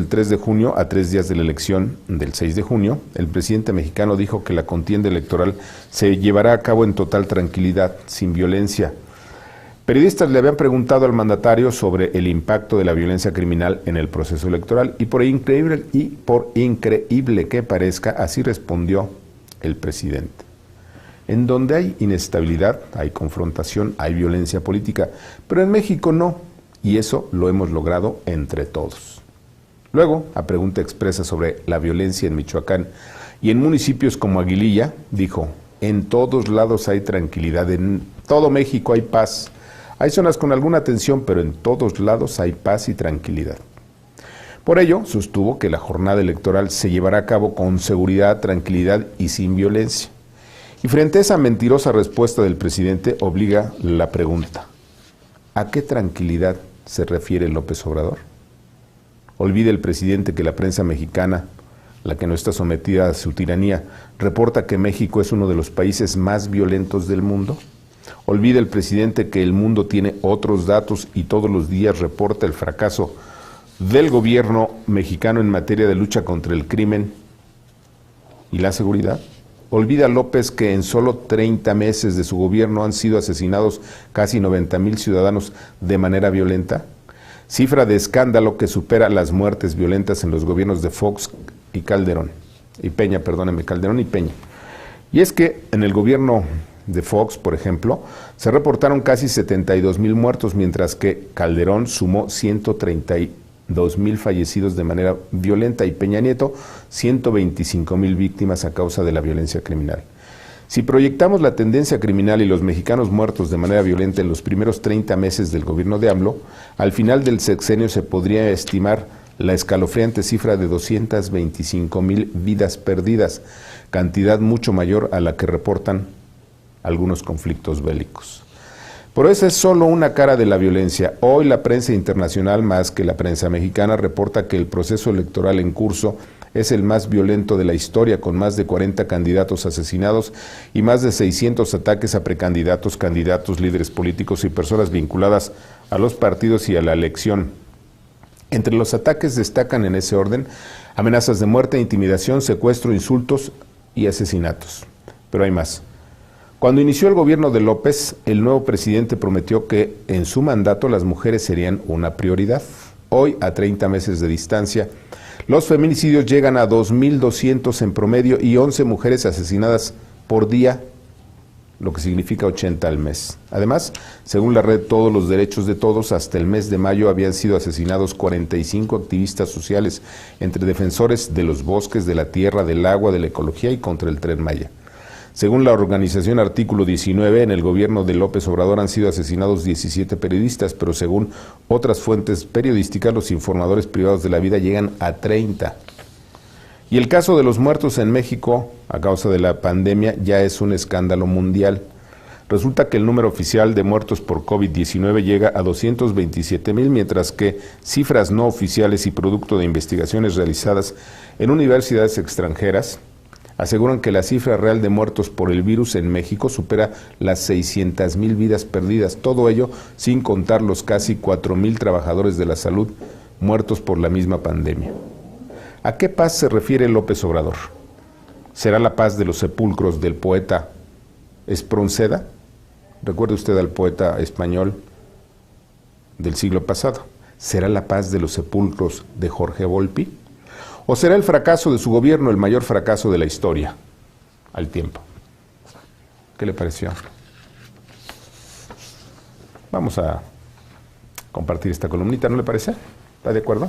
el 3 de junio, a 3 días de la elección del 6 de junio, el presidente mexicano dijo que la contienda electoral se llevará a cabo en total tranquilidad, sin violencia. Periodistas le habían preguntado al mandatario sobre el impacto de la violencia criminal en el proceso electoral y por increíble que parezca, así respondió el presidente. En donde hay inestabilidad, hay confrontación, hay violencia política, pero en México no, y eso lo hemos logrado entre todos. Luego, a pregunta expresa sobre la violencia en Michoacán y en municipios como Aguililla, dijo: en todos lados hay tranquilidad, en todo México hay paz. Hay zonas con alguna tensión, pero en todos lados hay paz y tranquilidad. Por ello, sostuvo que la jornada electoral se llevará a cabo con seguridad, tranquilidad y sin violencia. Y frente a esa mentirosa respuesta del presidente, obliga la pregunta: ¿a qué tranquilidad se refiere López Obrador? Olvida el presidente que la prensa mexicana, la que no está sometida a su tiranía, reporta que México es uno de los países más violentos del mundo. Olvida el presidente que el mundo tiene otros datos y todos los días reporta el fracaso del gobierno mexicano en materia de lucha contra el crimen y la seguridad. Olvida López que en solo 30 meses de su gobierno han sido asesinados casi 90,000 ciudadanos de manera violenta, cifra de escándalo que supera las muertes violentas en los gobiernos de Fox y Calderón y Peña. Y es que en el gobierno de Fox, por ejemplo, se reportaron casi 72,000 muertos, mientras que Calderón sumó 132,000 fallecidos de manera violenta y Peña Nieto 125,000 víctimas a causa de la violencia criminal. Si proyectamos la tendencia criminal y los mexicanos muertos de manera violenta en los primeros 30 meses del gobierno de AMLO, al final del sexenio se podría estimar la escalofriante cifra de 225,000 vidas perdidas, cantidad mucho mayor a la que reportan algunos conflictos bélicos. Pero esa es solo una cara de la violencia. Hoy la prensa internacional, más que la prensa mexicana, reporta que el proceso electoral en curso es el más violento de la historia, con más de 40 candidatos asesinados y más de 600 ataques a precandidatos, candidatos, líderes políticos y personas vinculadas a los partidos y a la elección. Entre los ataques destacan en ese orden amenazas de muerte, intimidación, secuestro, insultos y asesinatos. Pero hay más. Cuando inició el gobierno de López, el nuevo presidente prometió que en su mandato las mujeres serían una prioridad. Hoy, a 30 meses de distancia, los feminicidios llegan a 2,200 en promedio y 11 mujeres asesinadas por día, lo que significa 80 al mes. Además, según la red Todos los Derechos de Todos, hasta el mes de mayo habían sido asesinados 45 activistas sociales, entre defensores de los bosques, de la tierra, del agua, de la ecología y contra el Tren Maya. Según la organización Artículo 19, en el gobierno de López Obrador han sido asesinados 17 periodistas, pero según otras fuentes periodísticas, los informadores privados de la vida llegan a 30. Y el caso de los muertos en México a causa de la pandemia ya es un escándalo mundial. Resulta que el número oficial de muertos por COVID-19 llega a 227,000, mientras que cifras no oficiales y producto de investigaciones realizadas en universidades extranjeras aseguran que la cifra real de muertos por el virus en México supera las 600,000 vidas perdidas, todo ello sin contar los casi 4,000 trabajadores de la salud muertos por la misma pandemia. ¿A qué paz se refiere López Obrador? ¿Será la paz de los sepulcros del poeta Espronceda? Recuerde usted al poeta español del siglo pasado. ¿Será la paz de los sepulcros de Jorge Volpi? ¿O será el fracaso de su gobierno el mayor fracaso de la historia al tiempo? ¿Qué le pareció? Vamos a compartir esta columnita, ¿no le parece? ¿Está de acuerdo?